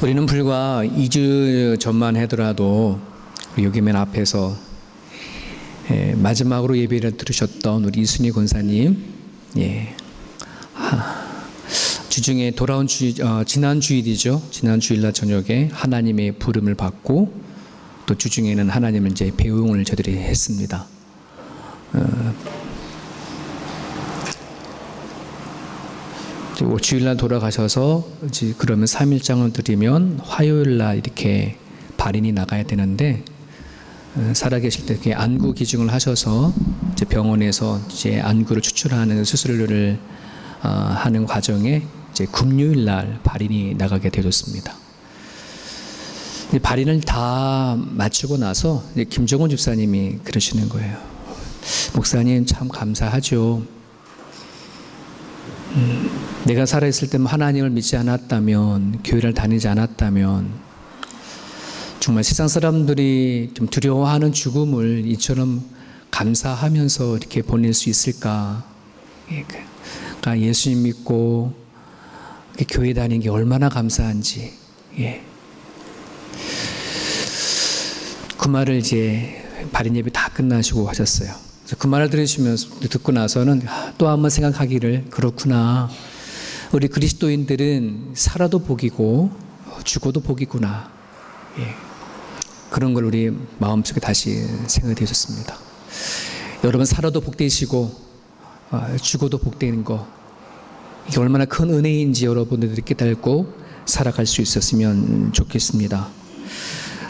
우리는 불과 2주 전만 하더라도 여기 맨 앞에서 마지막으로 예배를 들으셨던 우리 이순희 권사님, 주중에 돌아온 지난 주일이죠. 지난 주일날 저녁에 하나님의 부름을 받고 또 주중에는 하나님을 이제 배웅을 저들이 했습니다. 주일날 돌아가셔서 이제 그러면 3일장을 드리면 화요일날 이렇게 발인이 나가야 되는데 살아계실 때 이렇게 안구 기증을 하셔서 이제 병원에서 이제 안구를 추출하는 수술을 하는 과정에 이제 금요일날 발인이 나가게 되었습니다. 발인을 다 마치고 나서 이제 김정훈 집사님이 그러시는 거예요. 목사님 참 감사하죠. 내가 살아있을 때 하나님을 믿지 않았다면, 교회를 다니지 않았다면 정말 세상 사람들이 좀 두려워하는 죽음을 이처럼 감사하면서 이렇게 보낼 수 있을까? 그러니까 예수님 믿고 교회 다니는 게 얼마나 감사한지. 그 말을 이제 발인 예배 다 끝나시고 하셨어요. 그 말을 듣고 나서는 또 한번 생각하기를, 그렇구나. 우리 그리스도인들은 살아도 복이고 죽어도 복이구나. 그런 걸 우리 마음속에 다시 생각이 되셨습니다. 여러분 살아도 복되시고 죽어도 복되는 거, 이게 얼마나 큰 은혜인지 여러분들이 깨닫고 살아갈 수 있었으면 좋겠습니다.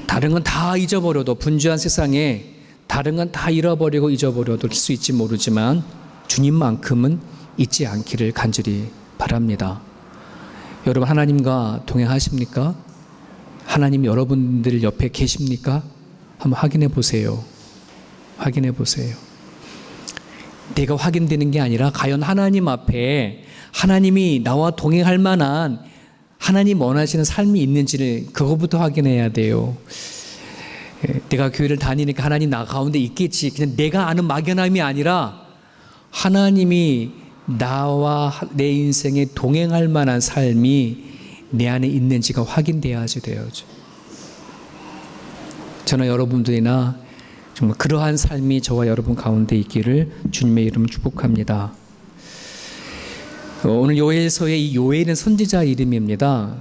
다른 건 다 잊어버려도, 분주한 세상에 다른 건 다 잃어버리고 잊어버려도 수 있지 모르지만 주님만큼은 잊지 않기를 간절히 바랍니다. 여러분 하나님과 동행하십니까? 하나님 여러분들 옆에 계십니까? 한번 확인해 보세요. 확인해 보세요. 내가 확인되는 게 아니라 과연 하나님 앞에 하나님이 나와 동행할 만한, 하나님 원하시는 삶이 있는지를 그거부터 확인해야 돼요. 내가 교회를 다니니까 하나님 나 가운데 있겠지, 그냥 내가 아는 막연함이 아니라 하나님이 나와 내 인생에 동행할 만한 삶이 내 안에 있는지가 확인돼야지 돼야죠. 저는 여러분들이나 정말 그러한 삶이 저와 여러분 가운데 있기를 주님의 이름으로 축복합니다. 오늘 요엘서의 이 요엘은 선지자 이름입니다.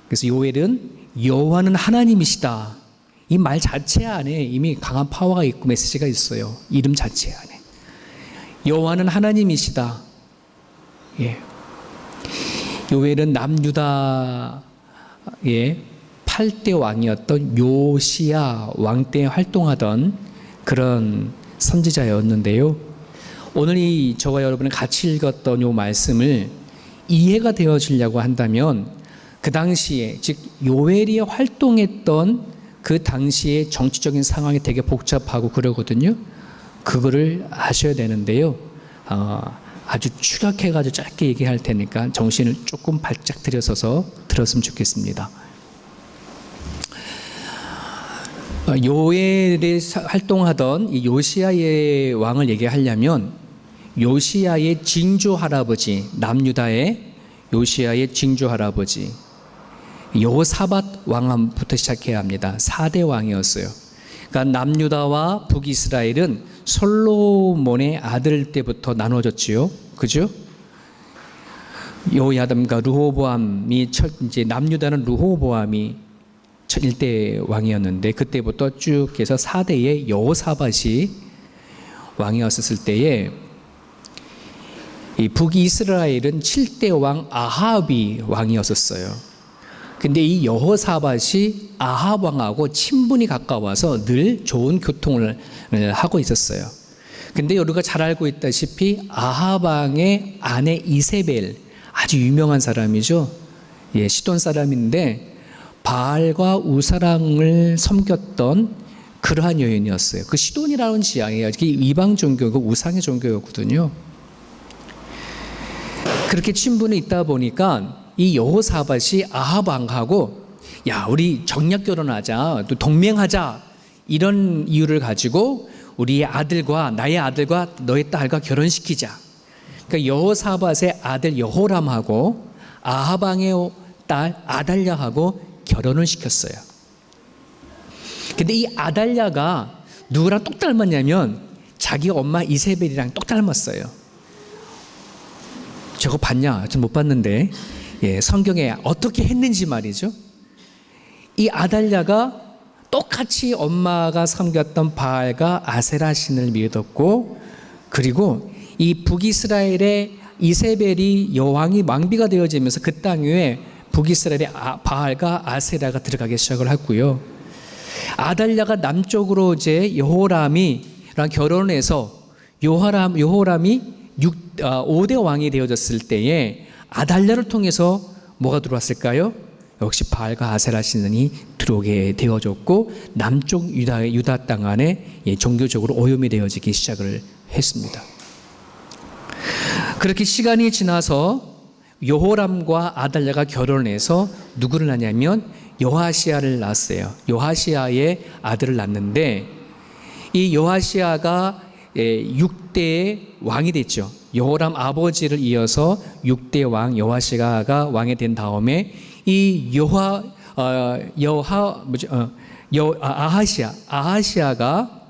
그래서 요엘은 여호와는 하나님이시다, 이 말 자체 안에 이미 강한 파워가 있고 메시지가 있어요. 이름 자체 안에 여호와는 하나님이시다. 요엘은 남유다의 8대 왕이었던 요시야 왕 때 활동하던 그런 선지자였는데요. 오늘 이 저와 여러분이 같이 읽었던 이 말씀을 이해가 되어지려고 한다면 그 당시에, 즉 요엘이 활동했던 그 당시의 정치적인 상황이 되게 복잡하고 그러거든요. 그거를 아셔야 되는데요. 아주 축약해가지고 짧게 얘기할 테니까 정신을 조금 바짝 들여서서 들었으면 좋겠습니다. 요엘이 활동하던 이 요시야의 왕을 얘기하려면 요시야의 징조 할아버지, 남유다의 요시야의 징조 할아버지 여호사밧 왕부터 시작해야 합니다. 4대 왕이었어요. 그러니까 남유다와 북이스라엘은 솔로몬의 아들 때부터 나눠졌지요. 그죠? 여호야담과 르호보암이 이제 남유다는 르호보암이 1대 왕이었는데 그때부터 쭉 해서 4대의 여호사밧이 왕이었을 때에 이 북이스라엘은 7대 왕 아합이 왕이었었어요. 근데 이 여호사밧이 아합 왕하고 친분이 가까워서 늘 좋은 교통을 하고 있었어요. 근데 우리가 잘 알고 있다시피 아합 왕의 아내 이세벨, 아주 유명한 사람이죠. 시돈 사람인데 바알과 우사랑을 섬겼던 그러한 여인이었어요. 그 시돈이라는 지역이 이방 종교고 우상의 종교였거든요. 그렇게 친분이 있다 보니까 이 여호사밧이 아합 왕하고, 야, 우리 정략 결혼하자, 또 동맹하자, 이런 이유를 가지고 우리 아들과 나의 아들과 너의 딸과 결혼시키자. 그러니까 여호사밧의 아들 여호람하고 아합 왕의 딸 아달랴하고 결혼을 시켰어요. 근데 이 아달랴가 누구랑 똑 닮았냐면 자기 엄마 이세벨이랑 똑 닮았어요. 저거 봤냐? 좀 못 봤는데 성경에 어떻게 했는지 말이죠. 이 아달랴가 똑같이 엄마가 섬겼던 바알과 아세라 신을 믿었고, 그리고 이 북이스라엘의 이세벨이 여왕이 왕비가 되어지면서 그 땅 위에 북이스라엘의 바알과 아세라가 들어가기 시작을 했고요. 아달랴가 남쪽으로 이제 여호람이랑 결혼해서 여호람이 5대 왕이 되어졌을 때에 아달랴를 통해서 뭐가 들어왔을까요? 역시 바알과 아세라 신이 들어오게 되어졌고, 남쪽 유다 땅 안에 종교적으로 오염이 되어지기 시작을 했습니다. 그렇게 시간이 지나서 여호람과 아달랴가 결혼해서 누구를 낳냐면 여하시아를 낳았어요. 여하시아의 아들을 낳는데, 이 여하시아가 6대의 왕이 됐죠. 여호람 아버지를 이어서 6대 왕 여하시아가 왕이 된 다음에 이 아하시아가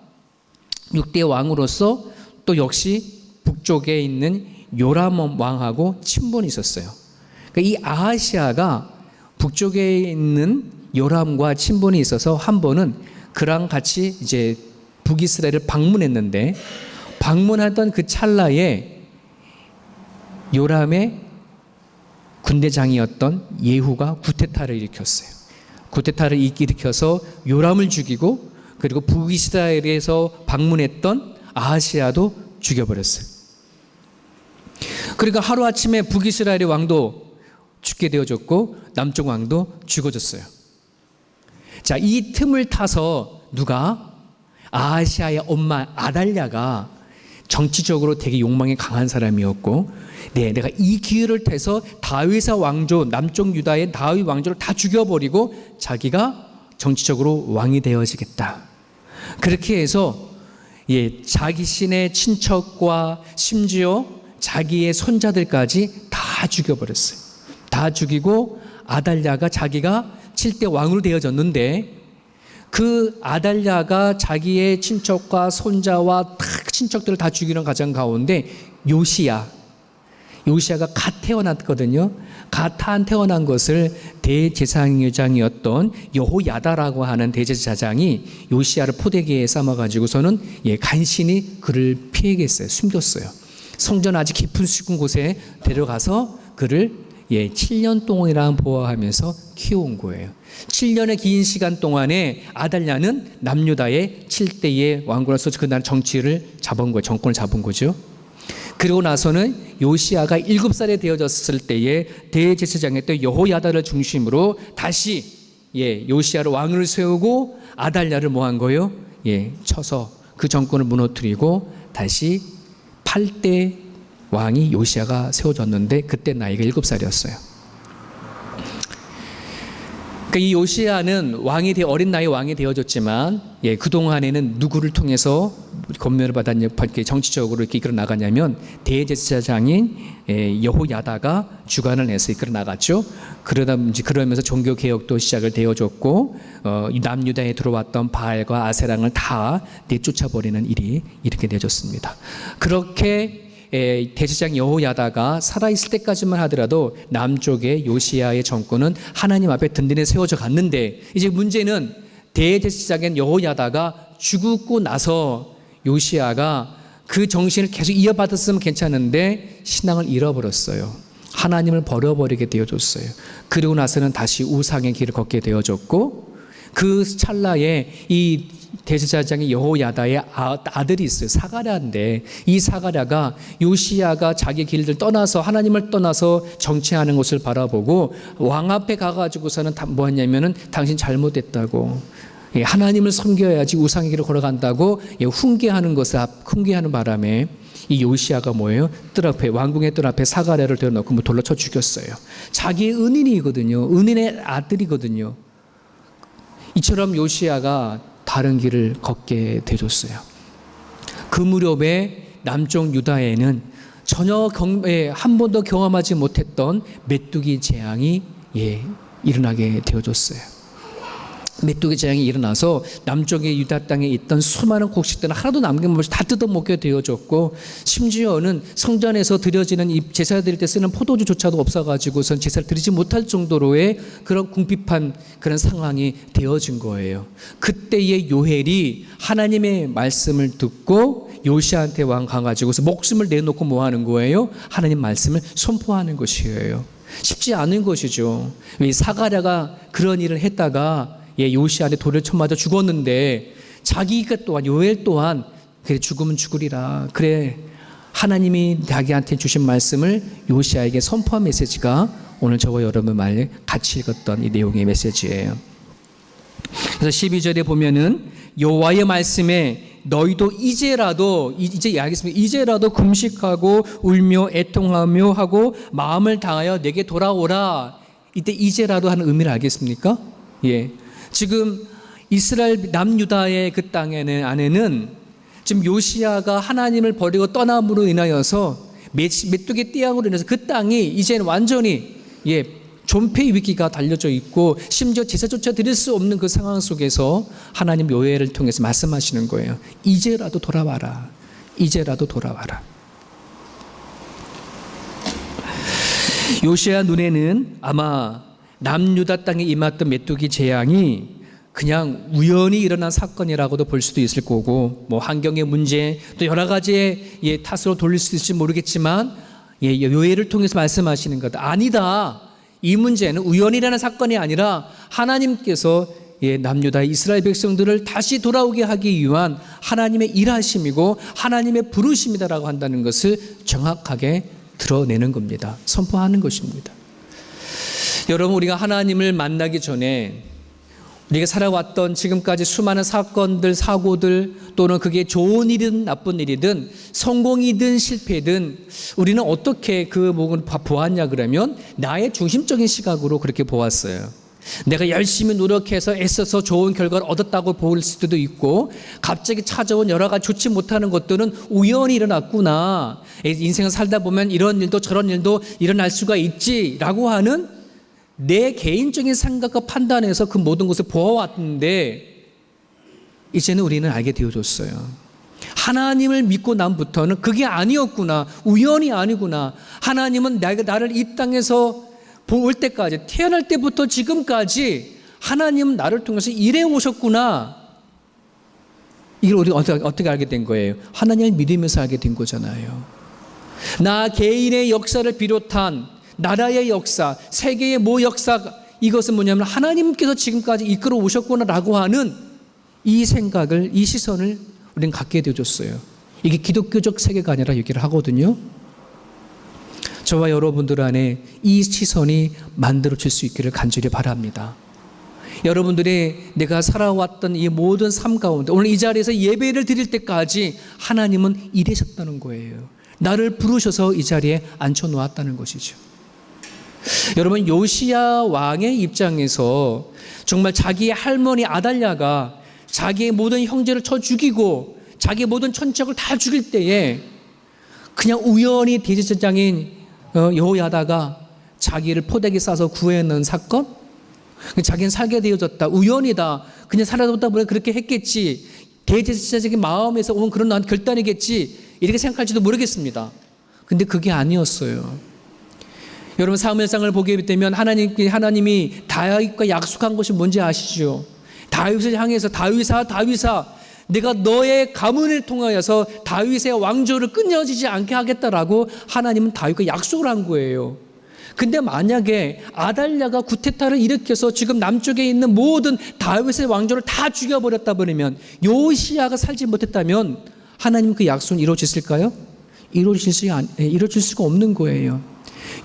6대 왕으로서 또 역시 북쪽에 있는 요람 왕하고 친분이 있었어요. 그러니까 이 아하시아가 북쪽에 있는 요람과 친분이 있어서 한 번은 그랑 같이 이제 북이스라엘을 방문했는데, 방문하던 그 찰나에 요람의 군대장이었던 예후가 구테타를 일으켰어요. 구테타를 일으켜서 요람을 죽이고, 그리고 북이스라엘에서 방문했던 아하시아도 죽여버렸어요. 그러니까 하루아침에 북이스라엘의 왕도 죽게 되어졌고 남쪽 왕도 죽어졌어요. 자, 이 틈을 타서 누가? 아하시아의 엄마 아달랴가 정치적으로 되게 욕망이 강한 사람이었고, 내가 이 기회를 타서 다윗의 왕조, 남쪽 유다의 다윗 왕조를 다 죽여버리고 자기가 정치적으로 왕이 되어지겠다. 그렇게 해서 자기 신의 친척과 심지어 자기의 손자들까지 다 죽여버렸어요. 다 죽이고 아달랴가 자기가 7대 왕으로 되어졌는데, 그 아달랴가 자기의 친척과 손자와 친척들을 다 죽이는 과정 가운데 요시야가 갓 태어났거든요. 갓 태어난 것을 대제사장이었던 여호야다라고 하는 대제사장이 요시야를 포대기에 삶아가지고서는 간신히 그를 피해겠어요. 숨겼어요. 성전 아주 깊은 수군 곳에 데려가서 그를 7년 동안이나 보호하면서 키워온 거예요. 7년의 긴 시간 동안에 아달랴는 남유다의 7대의 왕으로서 그날 정치를 잡은 거예요. 정권을 잡은 거죠. 그리고 나서는 요시야가 7살에 되어졌을 때에 대제사장이었던 여호야다를 중심으로 다시 요시야를 왕을 세우고 아달랴를 뭐 한 거예요? 쳐서 그 정권을 무너뜨리고 다시 8대 왕이 요시야가 세워졌는데 그때 나이가 7살이었어요. 그러니까 이 요시야는 어린 나이에 왕이 되어졌지만 그동안에는 누구를 통해서 권면을 받았냐, 정치적으로 이렇게 이끌어 나가냐면 대제사장인 여호야다가 주관을 해서 이끌어 나갔죠. 그러면서 종교 개혁도 시작을 되어졌고, 남유다에 들어왔던 바알과 아세랑을 다 내쫓아버리는 일이 이렇게 되어졌습니다. 그렇게 대제사장 여호야다가 살아있을 때까지만 하더라도 남쪽의 요시야의 정권은 하나님 앞에 든든히 세워져 갔는데, 이제 문제는 대제사장인 여호야다가 죽고 나서 요시야가 그 정신을 계속 이어받았으면 괜찮은데 신앙을 잃어버렸어요. 하나님을 버려버리게 되어졌어요. 그리고 나서는 다시 우상의 길을 걷게 되어졌고, 그 찰나에 이 대제사장의 여호야다의 아들이 있어요. 사가랴인데, 이 사가랴가 요시야가 자기 길을 떠나서 하나님을 떠나서 정치하는 것을 바라보고 왕 앞에 가가지고서는 뭐 했냐면은 당신 잘못됐다고, 하나님을 섬겨야지 우상의 길을 걸어간다고 훈계하는 바람에 이 요시야가 뭐예요? 왕궁의 뜰 앞에 사가랴를 데려놓고 돌로 쳐 죽였어요. 자기의 은인이거든요. 은인의 아들이거든요. 이처럼 요시야가 다른 길을 걷게 되었어요. 그 무렵에 남쪽 유다에는 전혀 한 번도 경험하지 못했던 메뚜기 재앙이 일어나게 되어졌어요. 메뚜기 재앙이 일어나서 남쪽의 유다 땅에 있던 수많은 곡식들은 하나도 남김없이 다 뜯어먹게 되어졌고, 심지어는 성전에서 드려지는 이 제사 드릴 때 쓰는 포도주조차도 없어가지고선 제사를 드리지 못할 정도로의 그런 궁핍한 그런 상황이 되어진 거예요. 그때의 요엘이 하나님의 말씀을 듣고 요시아한테 가가지고서 목숨을 내놓고 뭐 하는 거예요? 하나님 말씀을 선포하는 것이에요. 쉽지 않은 것이죠. 왜 사가랴가 그런 일을 했다가 요시아한테 돌을 쳐맞아 죽었는데, 자기가 또한 요엘 또한 그래 죽으면 죽으리라, 그래 하나님이 자기한테 주신 말씀을 요시아에게 선포한 메시지가 오늘 저와 여러분 말 같이 읽었던 이 내용의 메시지예요. 그래서 12절에 보면은 여호와의 말씀에 너희도 이제라도, 이제 알겠습니다, 이제라도 금식하고 울며 애통하며 하고 마음을 다하여 내게 돌아오라. 이때 이제라도 하는 의미를 알겠습니까? 지금 이스라엘 남유다의 그 땅에는 안에는 지금 요시아가 하나님을 버리고 떠남으로 인하여서 메뚜기 떼약으로 인해서 그 땅이 이제는 완전히 존폐의 위기가 달려져 있고, 심지어 제사조차 드릴 수 없는 그 상황 속에서 하나님 요엘을 통해서 말씀하시는 거예요. 이제라도 돌아와라. 이제라도 돌아와라. 요시아 눈에는 아마 남유다 땅에 임했던 메뚜기 재앙이 그냥 우연히 일어난 사건이라고도 볼 수도 있을 거고, 뭐 환경의 문제, 또 여러 가지의 탓으로 돌릴 수 있을지 모르겠지만, 요엘을 통해서 말씀하시는 것, 아니다, 이 문제는 우연히 일어난 사건이 아니라 하나님께서 남유다의 이스라엘 백성들을 다시 돌아오게 하기 위한 하나님의 일하심이고 하나님의 부르심이다라고 한다는 것을 정확하게 드러내는 겁니다. 선포하는 것입니다. 여러분, 우리가 하나님을 만나기 전에 우리가 살아왔던 지금까지 수많은 사건들, 사고들, 또는 그게 좋은 일이든 나쁜 일이든 성공이든 실패든 우리는 어떻게 그 부분을 보았냐 그러면 나의 중심적인 시각으로 그렇게 보았어요. 내가 열심히 노력해서 애써서 좋은 결과를 얻었다고 볼 수도 있고, 갑자기 찾아온 여러 가지 좋지 못하는 것들은 우연히 일어났구나, 인생을 살다 보면 이런 일도 저런 일도 일어날 수가 있지라고 하는 내 개인적인 생각과 판단에서 그 모든 것을 보아왔는데, 이제는 우리는 알게 되어졌어요. 하나님을 믿고 난부터는 그게 아니었구나, 우연이 아니구나, 하나님은 나를 이 땅에서 볼 때까지, 태어날 때부터 지금까지 하나님은 나를 통해서 일해 오셨구나. 이걸 우리가 어떻게 알게 된 거예요? 하나님을 믿으면서 알게 된 거잖아요. 나 개인의 역사를 비롯한 나라의 역사, 세계의 역사, 이것은 뭐냐면 하나님께서 지금까지 이끌어 오셨구나라고 하는 이 생각을, 이 시선을 우리는 갖게 되어졌어요. 이게 기독교적 세계가 아니라 얘기를 하거든요. 저와 여러분들 안에 이 시선이 만들어질 수 있기를 간절히 바랍니다. 여러분들의 내가 살아왔던 이 모든 삶 가운데 오늘 이 자리에서 예배를 드릴 때까지 하나님은 일하셨다는 거예요. 나를 부르셔서 이 자리에 앉혀놓았다는 것이죠. 여러분, 요시야 왕의 입장에서 정말 자기의 할머니 아달랴가 자기의 모든 형제를 쳐 죽이고 자기의 모든 천적을 다 죽일 때에 그냥 우연히 대제사장인 여호야다가 자기를 포대기 싸서 구해낸 사건? 자기는 살게 되어졌다, 우연이다, 그냥 살아보다 보니 그렇게 했겠지, 대제사장의 마음에서 온 그런 결단이겠지, 이렇게 생각할지도 모르겠습니다. 근데 그게 아니었어요. 여러분, 사무엘상을 보게 되면 하나님이 다윗과 약속한 것이 뭔지 아시죠? 다윗을 향해서 다윗아, 내가 너의 가문을 통하여서 다윗의 왕조를 끊어지지 않게 하겠다라고 하나님은 다윗과 약속을 한 거예요. 근데 만약에 아달랴가 구테타를 일으켜서 지금 남쪽에 있는 모든 다윗의 왕조를 다 죽여버렸다 버리면, 요시야가 살지 못했다면 하나님 그 약속은 이루어졌을까요? 이루어질 수가 없는 거예요.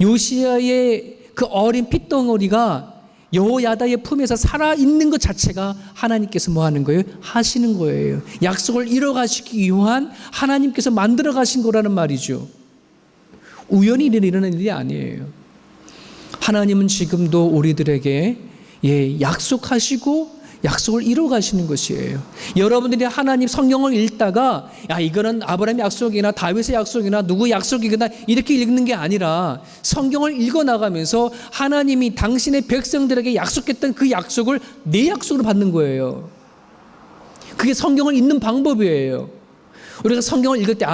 요시야의 그 어린 핏덩어리가 여호야다의 품에서 살아있는 것 자체가 하나님께서 뭐 하는 거예요? 하시는 거예요. 약속을 이뤄가시기 위한 하나님께서 만들어 가신 거라는 말이죠. 우연히 일어나는 일이 아니에요. 하나님은 지금도 우리들에게 약속하시고 약속을 이루어 가시는 것이에요. 여러분들이 하나님 성경을 읽다가 야 이거는 아브라함의 약속이나 다윗의 약속이나 누구 약속이거나 이렇게 읽는 게 아니라 성경을 읽어 나가면서 하나님이 당신의 백성들에게 약속했던 그 약속을 내 약속으로 받는 거예요. 그게 성경을 읽는 방법이에요. 우리가 성경을 읽을 때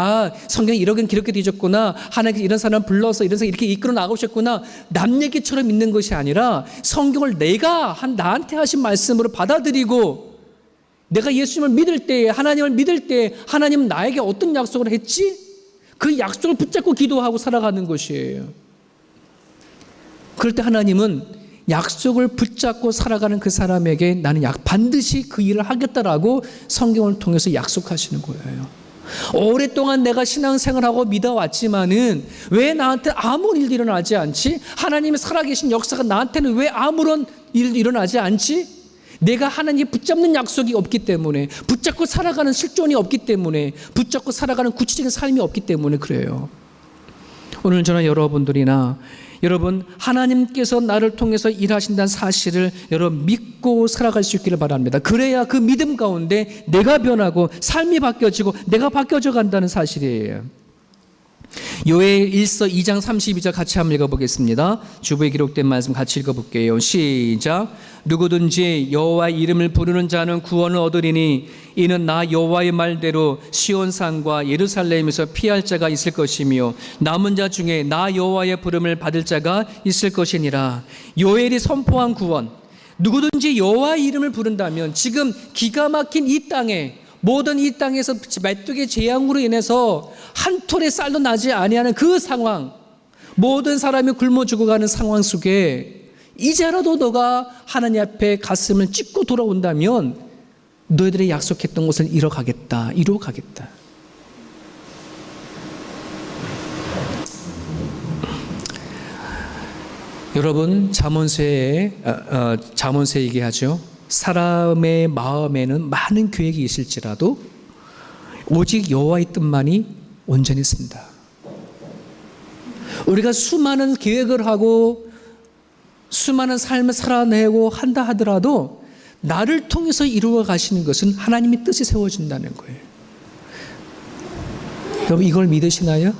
성경이 이렇게 되어졌구나, 하나님께서 이런 사람을 불러서 이런 사람 이렇게 이끌어 나가셨구나, 남 얘기처럼 읽는 것이 아니라 성경을 내가 나한테 하신 말씀으로 받아들이고 내가 예수님을 믿을 때, 하나님을 믿을 때 하나님은 나에게 어떤 약속을 했지? 그 약속을 붙잡고 기도하고 살아가는 것이에요. 그럴 때 하나님은 약속을 붙잡고 살아가는 그 사람에게 나는 반드시 그 일을 하겠다라고 성경을 통해서 약속하시는 거예요. 오랫동안 내가 신앙생활하고 믿어왔지만은 왜 나한테 아무 일도 일어나지 않지? 하나님의 살아계신 역사가 나한테는 왜 아무런 일도 일어나지 않지? 내가 하나님이 붙잡는 약속이 없기 때문에, 붙잡고 살아가는 실존이 없기 때문에, 붙잡고 살아가는 구체적인 삶이 없기 때문에 그래요. 오늘 저는 여러분 하나님께서 나를 통해서 일하신다는 사실을 여러분 믿고 살아갈 수 있기를 바랍니다. 그래야 그 믿음 가운데 내가 변하고 삶이 바뀌어지고 내가 바뀌어져 간다는 사실이에요. 요엘 1서 2장 32절 같이 한번 읽어보겠습니다. 주부에 기록된 말씀 같이 읽어볼게요. 시작. 누구든지 여호와의 이름을 부르는 자는 구원을 얻으리니 이는 나 여호와의 말대로 시온산과 예루살렘에서 피할 자가 있을 것이며 남은 자 중에 나 여호와의 부름을 받을 자가 있을 것이니라. 요엘이 선포한 구원, 누구든지 여호와의 이름을 부른다면 지금 기가 막힌 이 땅에, 모든 이 땅에서 메뚜기 재앙으로 인해서 한 톨의 쌀도 나지 아니하는 그 상황, 모든 사람이 굶어 죽어가는 상황 속에 이제라도 너가 하나님 앞에 가슴을 찢고 돌아온다면 너희들이 약속했던 것을 이루어가겠다. 여러분 잠언서에 얘기하죠. 사람의 마음에는 많은 계획이 있을지라도 오직 여호와의 뜻만이 온전히 있습니다. 우리가 수많은 계획을 하고 수많은 삶을 살아내고 한다 하더라도 나를 통해서 이루어 가시는 것은 하나님의 뜻이 세워진다는 거예요. 여러분 이걸 믿으시나요?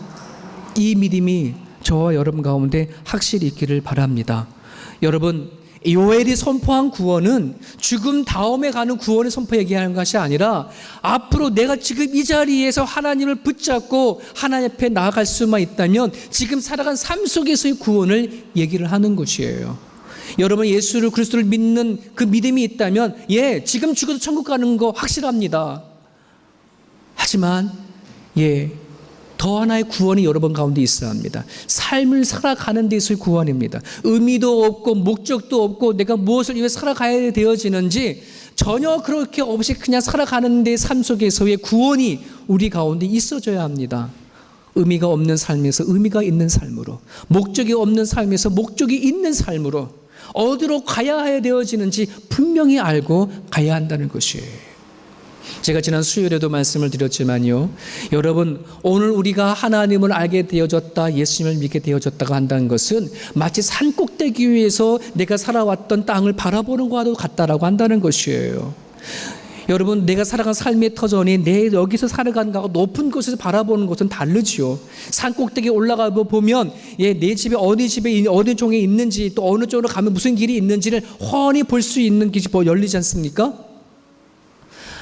이 믿음이 저와 여러분 가운데 확실히 있기를 바랍니다. 여러분 요엘이 선포한 구원은 죽음 다음에 가는 구원의 선포 얘기하는 것이 아니라 앞으로 내가 지금 이 자리에서 하나님을 붙잡고 하나님 앞에 나아갈 수만 있다면 지금 살아간 삶 속에서의 구원을 얘기를 하는 것이에요. 여러분 예수를 그리스도를 믿는 그 믿음이 있다면 지금 죽어도 천국 가는 거 확실합니다. 하지만 더 하나의 구원이 여러분 가운데 있어야 합니다. 삶을 살아가는 데서의 구원입니다. 의미도 없고 목적도 없고 내가 무엇을 위해 살아가야 되어지는지 전혀 그렇게 없이 그냥 살아가는 데 삶 속에서의 구원이 우리 가운데 있어져야 합니다. 의미가 없는 삶에서 의미가 있는 삶으로, 목적이 없는 삶에서 목적이 있는 삶으로 어디로 가야 되어지는지 분명히 알고 가야 한다는 것이에요. 제가 지난 수요일에도 말씀을 드렸지만요, 여러분 오늘 우리가 하나님을 알게 되어졌다, 예수님을 믿게 되어졌다고 한다는 것은 마치 산 꼭대기 위에서 내가 살아왔던 땅을 바라보는 것과도 같다라고 한다는 것이에요. 여러분 내가 살아간 삶의 터전이 내 여기서 살아간 것과 높은 곳에서 바라보는 것은 다르지요. 산 꼭대기에 올라가 보면 내 집에 어느 종에 있는지, 또 어느 쪽으로 가면 무슨 길이 있는지를 훤히 볼 수 있는 길이 열리지 않습니까?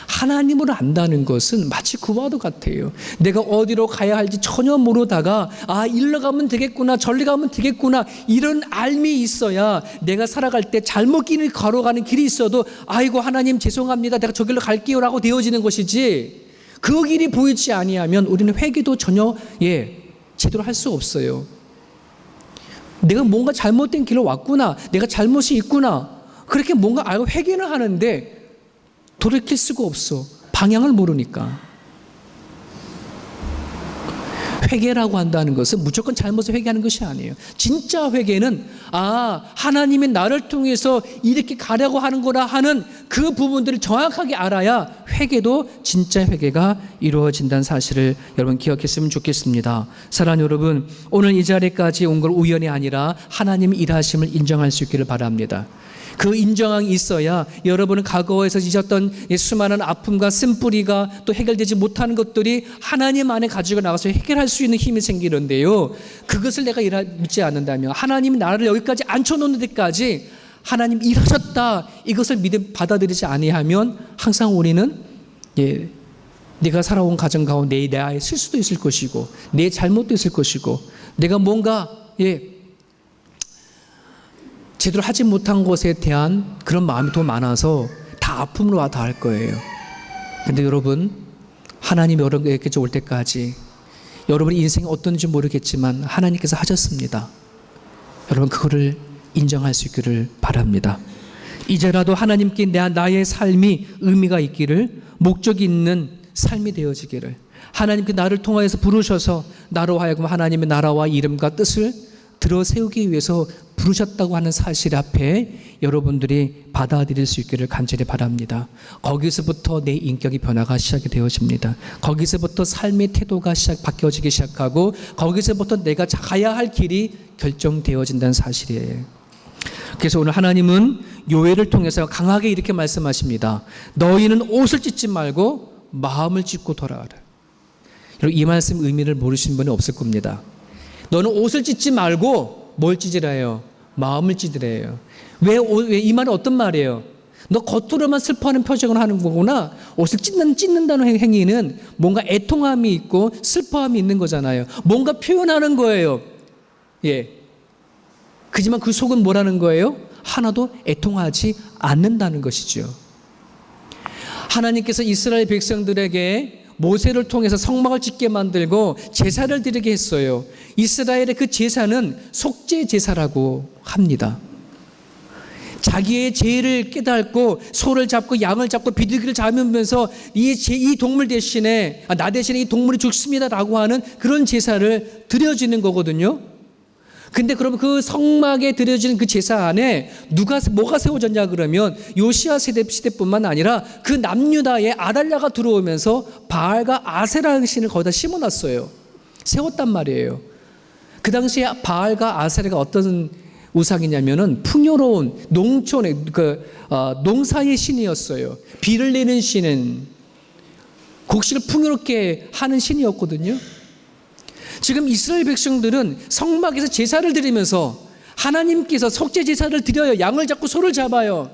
하나님을 안다는 것은 마치 그와도 같아요. 내가 어디로 가야 할지 전혀 모르다가 일로 가면 되겠구나, 저리 가면 되겠구나, 이런 알미 있어야 내가 살아갈 때 잘못 길을 걸어가는 길이 있어도 아이고 하나님 죄송합니다, 내가 저 길로 갈게요 라고 되어지는 것이지, 그 길이 보이지 아니하면 우리는 회개도 전혀 제대로 할 수 없어요. 내가 뭔가 잘못된 길을 왔구나, 내가 잘못이 있구나, 그렇게 뭔가 알고 회개는 하는데 돌이킬 수가 없어. 방향을 모르니까. 회개라고 한다는 것은 무조건 잘못을 회개하는 것이 아니에요. 진짜 회개는 하나님이 나를 통해서 이렇게 가려고 하는구나 하는 그 부분들을 정확하게 알아야 회개도 진짜 회개가 이루어진다는 사실을 여러분 기억했으면 좋겠습니다. 사랑하는 여러분, 오늘 이 자리까지 온 걸 우연이 아니라 하나님의 일하심을 인정할 수 있기를 바랍니다. 그 인정함이 있어야 여러분은 과거에서 지셨던 수많은 아픔과 쓴뿌리가 또 해결되지 못하는 것들이 하나님 안에 가지고 나가서 해결할 수 있는 힘이 생기는데요. 그것을 내가 믿지 않는다면, 하나님이 나를 여기까지 앉혀놓는 데까지 하나님 일하셨다, 이것을 받아들이지 아니하면 항상 우리는 내가 살아온 가정 가운데 내 아이의 실수도 있을 것이고 내 잘못도 있을 것이고 내가 뭔가 제대로 하지 못한 것에 대한 그런 마음이 더 많아서 다 아픔으로 와 닿을 거예요. 근데 여러분, 하나님이 여러분에게 올 때까지 여러분의 인생이 어떤지 모르겠지만 하나님께서 하셨습니다. 여러분, 그거를 인정할 수 있기를 바랍니다. 이제라도 하나님께 나의 삶이 의미가 있기를, 목적이 있는 삶이 되어지기를, 하나님께 나를 통하여서 부르셔서 나로 하여금 하나님의 나라와 이름과 뜻을 들어 세우기 위해서 부르셨다고 하는 사실 앞에 여러분들이 받아들일 수 있기를 간절히 바랍니다. 거기서부터 내 인격의 변화가 시작이 되어집니다. 거기서부터 삶의 태도가 바뀌어지기 시작하고 거기서부터 내가 가야 할 길이 결정되어진다는 사실이에요. 그래서 오늘 하나님은 요엘을 통해서 강하게 이렇게 말씀하십니다. 너희는 옷을 찢지 말고 마음을 찢고 돌아가라. 여러분, 이 말씀 의미를 모르시는 분이 없을 겁니다. 너는 옷을 찢지 말고 뭘 찢으래요? 마음을 찢으래요. 왜 이 말은 어떤 말이에요? 너 겉으로만 슬퍼하는 표정을 하는 거구나. 옷을 찢는다는 행위는 뭔가 애통함이 있고 슬퍼함이 있는 거잖아요. 뭔가 표현하는 거예요. 그지만 그 속은 뭐라는 거예요? 하나도 애통하지 않는다는 것이죠. 하나님께서 이스라엘 백성들에게 모세를 통해서 성막을 짓게 만들고 제사를 드리게 했어요. 이스라엘의 그 제사는 속죄 제사라고 합니다. 자기의 죄를 깨닫고 소를 잡고 양을 잡고 비둘기를 잡으면서 이 동물 대신에 나 대신에 이 동물이 죽습니다라고 하는 그런 제사를 드려지는 거거든요. 근데 그러면 그 성막에 드려지는 그 제사 안에 뭐가 세워졌냐 그러면 요시야 시대뿐만 아니라 그 남유다에 아달랴가 들어오면서 바알과 아세라의 신을 거기다 심어놨어요. 세웠단 말이에요. 그 당시에 바알과 아세라가 어떤 우상이냐면은 풍요로운 농촌의 농사의 신이었어요. 비를 내는 신은 곡식을 풍요롭게 하는 신이었거든요. 지금 이스라엘 백성들은 성막에서 제사를 드리면서 하나님께서 속죄 제사를 드려요. 양을 잡고 소를 잡아요.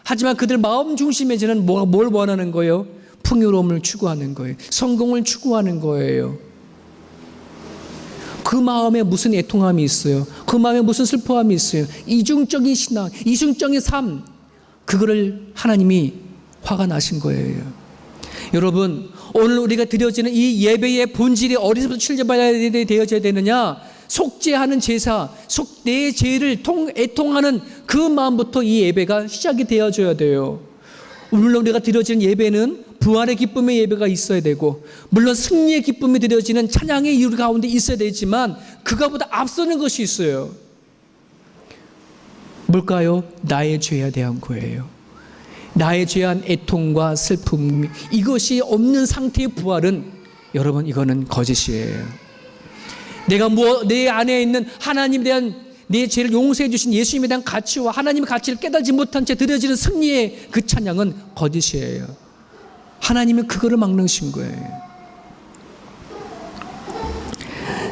하지만 그들 마음 중심에는 뭘 원하는 거예요? 풍요로움을 추구하는 거예요. 성공을 추구하는 거예요. 그 마음에 무슨 애통함이 있어요? 그 마음에 무슨 슬퍼함이 있어요? 이중적인 신앙, 이중적인 삶, 그거를 하나님이 화가 나신 거예요. 여러분, 오늘 우리가 드려지는 이 예배의 본질이 어디서부터 되어져야 되느냐? 속죄하는 제사, 내 죄를 애통하는 그 마음부터 이 예배가 시작이 되어져야 돼요. 물론 우리가 드려지는 예배는 부활의 기쁨의 예배가 있어야 되고, 물론 승리의 기쁨이 드려지는 찬양의 이유 가운데 있어야 되지만 그거보다 앞서는 것이 있어요. 뭘까요? 나의 죄에 대한 거예요. 나의 죄한 애통과 슬픔, 이것이 없는 상태의 부활은 여러분, 이거는 거짓이에요. 내가 내 안에 있는 하나님에 대한 내 죄를 용서해 주신 예수님에 대한 가치와 하나님의 가치를 깨달지 못한 채 드려지는 승리의 그 찬양은 거짓이에요. 하나님은 그거를 막으신 거예요.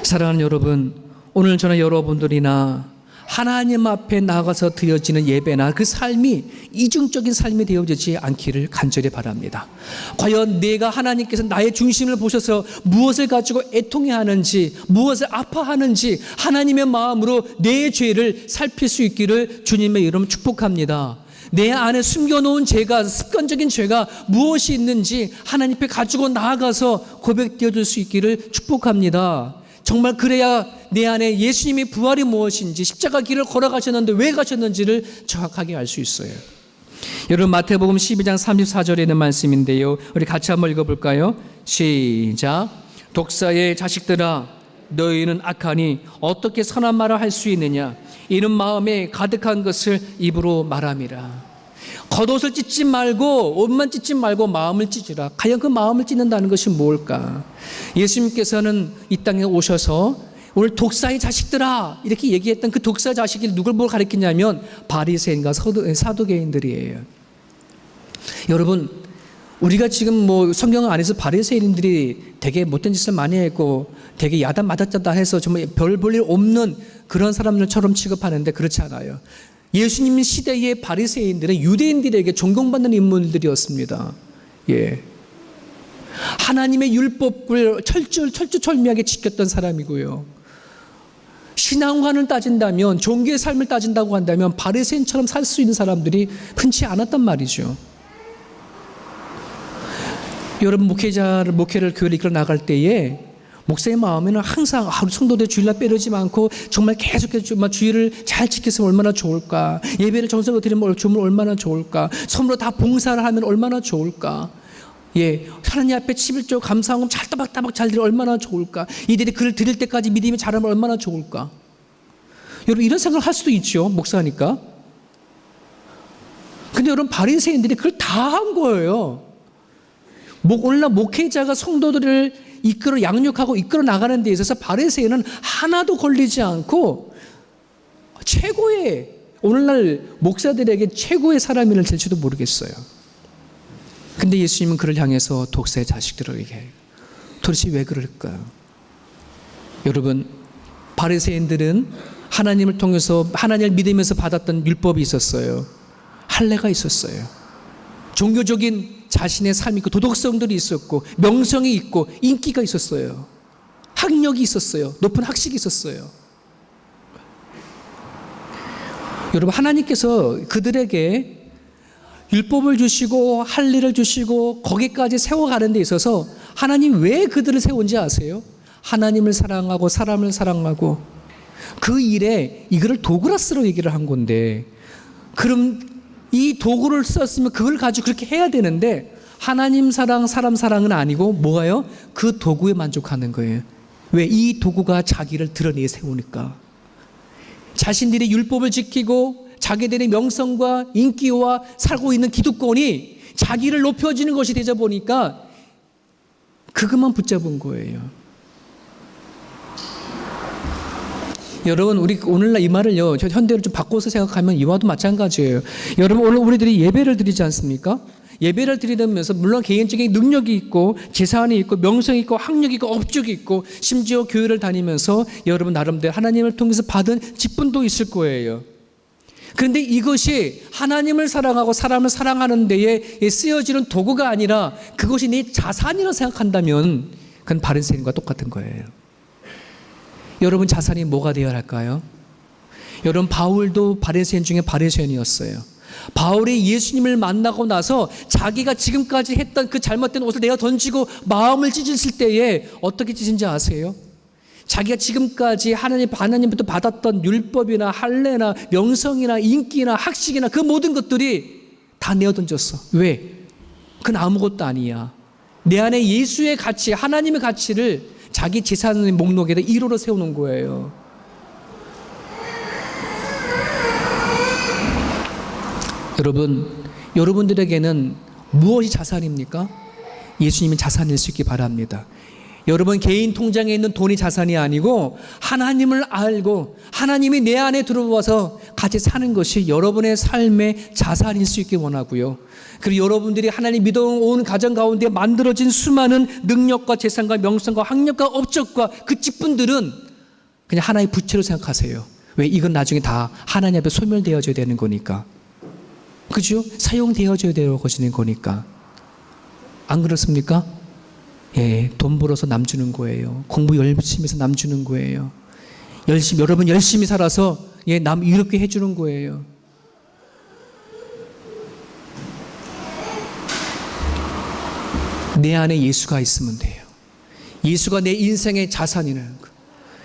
사랑하는 여러분, 오늘 저는 여러분들이나 하나님 앞에 나가서 드려지는 예배나 그 삶이 이중적인 삶이 되어지지 않기를 간절히 바랍니다. 과연 내가 하나님께서 나의 중심을 보셔서 무엇을 가지고 애통해 하는지, 무엇을 아파하는지 하나님의 마음으로 내 죄를 살필 수 있기를 주님의 이름 축복합니다. 내 안에 숨겨놓은 죄가, 습관적인 죄가 무엇이 있는지 하나님 앞에 가지고 나아가서 고백되어 줄 수 있기를 축복합니다. 정말 그래야 내 안에 예수님의 부활이 무엇인지, 십자가 길을 걸어가셨는데 왜 가셨는지를 정확하게 알 수 있어요. 여러분, 마태복음 12장 34절에 있는 말씀인데요, 우리 같이 한번 읽어볼까요? 시작. 독사의 자식들아, 너희는 악하니 어떻게 선한 말을 할 수 있느냐? 이는 마음에 가득한 것을 입으로 말함이라. 겉옷을 찢지 말고, 옷만 찢지 말고 마음을 찢으라. 과연 그 마음을 찢는다는 것이 뭘까? 예수님께서는 이 땅에 오셔서 오늘 독사의 자식들아 이렇게 얘기했던 그 독사 자식이 누굴 뭘 가리키냐면 바리새인과 사두개인들이에요. 여러분, 우리가 지금 뭐 성경 안에서 바리새인들이 되게 못된 짓을 많이 했고 되게 야단 맞았다 해서 정말 별 볼 일 없는 그런 사람들처럼 취급하는데 그렇지 않아요. 예수님 시대의 바리새인들은 유대인들에게 존경받는 인물들이었습니다. 예. 하나님의 율법을 철두철미하게 지켰던 사람이고요. 신앙관을 따진다면, 종교의 삶을 따진다고 한다면 바리새인처럼 살 수 있는 사람들이 흔치 않았단 말이죠. 여러분, 목회를 교회를 이끌어 나갈 때에 목사의 마음에는 항상 성도들 주일날 빼르지 않고 정말 계속해서 주일을 잘 지켰으면 얼마나 좋을까, 예배를 정성으로 드리면 얼마나 좋을까, 선물로 다 봉사를 하면 얼마나 좋을까, 예, 하나님 앞에 11조 감사하고 잘 따박따박 잘 드리면 얼마나 좋을까, 이들이 그를 드릴 때까지 믿음이 자라면 얼마나 좋을까. 여러분, 이런 생각을 할 수도 있죠, 목사니까. 근데 여러분, 바리새인들이 그걸 다 한 거예요. 오늘날 목회자가 성도들을 양육하고 이끌어 나가는 데 있어서 바리새인은 하나도 걸리지 않고 최고의, 오늘날 목사들에게 최고의 사람이 될지도 모르겠어요. 근데 예수님은 그를 향해서 독사의 자식들을 얘기해요. 도대체 왜 그럴까요? 여러분, 바리새인들은 하나님을 통해서, 하나님을 믿으면서 받았던 율법이 있었어요. 할례가 있었어요. 종교적인 자신의 삶이 있고 도덕성들이 있었고 명성이 있고 인기가 있었어요. 학력이 있었어요. 높은 학식이 있었어요. 여러분, 하나님께서 그들에게 율법을 주시고 할례를 주시고 거기까지 세워가는 데 있어서 하나님 왜 그들을 세운지 아세요? 하나님을 사랑하고 사람을 사랑하고 그 일에 이거를 도그라스로 얘기를 한 건데, 그럼 이 도구를 썼으면 그걸 가지고 그렇게 해야 되는데 하나님 사랑, 사람 사랑은 아니고 뭐가요? 그 도구에 만족하는 거예요. 왜? 이 도구가 자기를 드러내 세우니까. 자신들이 율법을 지키고 자기들의 명성과 인기와 살고 있는 기득권이 자기를 높여지는 것이 되자 보니까 그것만 붙잡은 거예요. 여러분, 우리 오늘날 이 말을요, 현대로 좀 바꿔서 생각하면 이와도 마찬가지예요. 여러분, 오늘 우리들이 예배를 드리지 않습니까? 예배를 드리면서 물론 개인적인 능력이 있고 재산이 있고 명성이 있고 학력이 있고 업적이 있고 심지어 교회를 다니면서 여러분 나름대로 하나님을 통해서 받은 직분도 있을 거예요. 그런데 이것이 하나님을 사랑하고 사람을 사랑하는 데에 쓰여지는 도구가 아니라 그것이 내 자산이라고 생각한다면 그건 바리새인과 똑같은 거예요. 여러분, 자산이 뭐가 되어야 할까요? 여러분, 바울도 바리새인 중에 바리새인이었어요. 바울이 예수님을 만나고 나서 자기가 지금까지 했던 그 잘못된 옷을 내어 던지고 마음을 찢었을 때에 어떻게 찢은지 아세요? 자기가 지금까지 하나님부터 받았던 율법이나 할례나 명성이나 인기나 학식이나 그 모든 것들이 다 내어 던졌어. 왜? 그건 아무것도 아니야. 내 안에 예수의 가치, 하나님의 가치를 자기 재산의 목록에다 1호로 세우는 거예요. 여러분들에게는 무엇이 자산입니까? 예수님이 자산일 수 있기 바랍니다. 여러분, 개인 통장에 있는 돈이 자산이 아니고 하나님을 알고 하나님이 내 안에 들어와서 같이 사는 것이 여러분의 삶의 자산일 수 있기 원하고요. 그리고 여러분들이 하나님 믿어온 가정 가운데 만들어진 수많은 능력과 재산과 명성과 학력과 업적과 그 직분들은 그냥 하나의 부채로 생각하세요. 왜? 이건 나중에 다 하나님 앞에 소멸되어져야 되는 거니까. 그죠? 사용되어져야 되는 거니까. 안 그렇습니까? 예, 돈 벌어서 남 주는 거예요. 공부 열심히 해서 남 주는 거예요. 여러분 열심히 살아서 예, 남 이렇게 해주는 거예요. 내 안에 예수가 있으면 돼요. 예수가 내 인생의 자산이라는 거.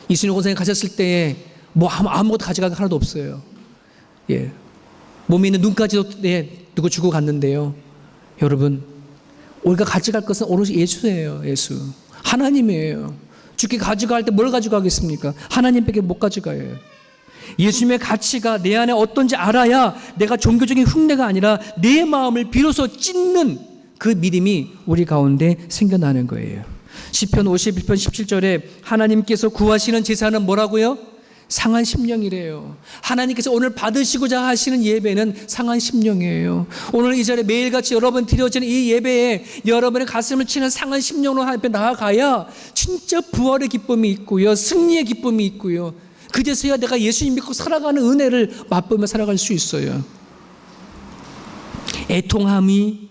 예수님 고생에 가셨을 때에 뭐 아무것도 가져간 게 하나도 없어요. 예, 몸에 있는 눈까지도 누구 주고 갔는데요. 여러분, 우리가 가져갈 것은 오롯이 예수예요. 예수. 하나님이에요. 주께 가져갈 때 뭘 가져가겠습니까? 하나님밖에 못 가져가요. 예수님의 가치가 내 안에 어떤지 알아야 내가 종교적인 흉내가 아니라 내 마음을 비로소 찢는 그 믿음이 우리 가운데 생겨나는 거예요. 시편 51편 17절에 하나님께서 구하시는 제사는 뭐라고요? 상한 심령이래요. 하나님께서 오늘 받으시고자 하시는 예배는 상한 심령이에요. 오늘 이 자리에 매일같이 여러분 드려지는 이 예배에 여러분의 가슴을 치는 상한 심령으로 하나님 앞에 나아가야 진짜 부활의 기쁨이 있고요, 승리의 기쁨이 있고요, 그제서야 내가 예수님 믿고 살아가는 은혜를 맛보며 살아갈 수 있어요. 애통함이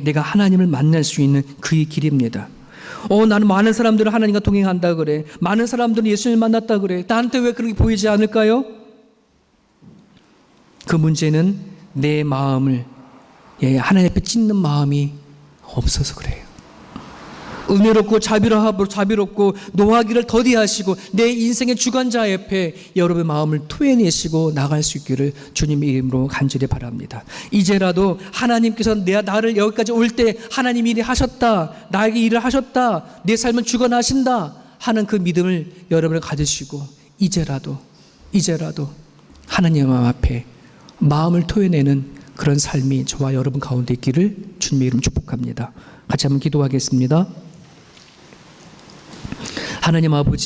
내가 하나님을 만날 수 있는 그의 길입니다. 나는 많은 사람들은 하나님과 동행한다 그래. 많은 사람들은 예수님을 만났다 그래. 나한테 왜 그렇게 보이지 않을까요? 그 문제는 내 마음을 하나님 앞에 찢는 마음이 없어서 그래요. 은혜롭고 자비롭고 노하기를 더디하시고 내 인생의 주관자 옆에 여러분의 마음을 토해내시고 나갈 수 있기를 주님의 이름으로 간절히 바랍니다. 이제라도 하나님께서 나를 여기까지 올 때 하나님 일이 하셨다, 나에게 일을 하셨다, 내 삶을 주관하신다 하는 그 믿음을 여러분을 가지시고 이제라도 하나님 앞에 마음을 토해내는 그런 삶이 저와 여러분 가운데 있기를 주님의 이름 축복합니다. 같이 한번 기도하겠습니다. 하나님 아버지,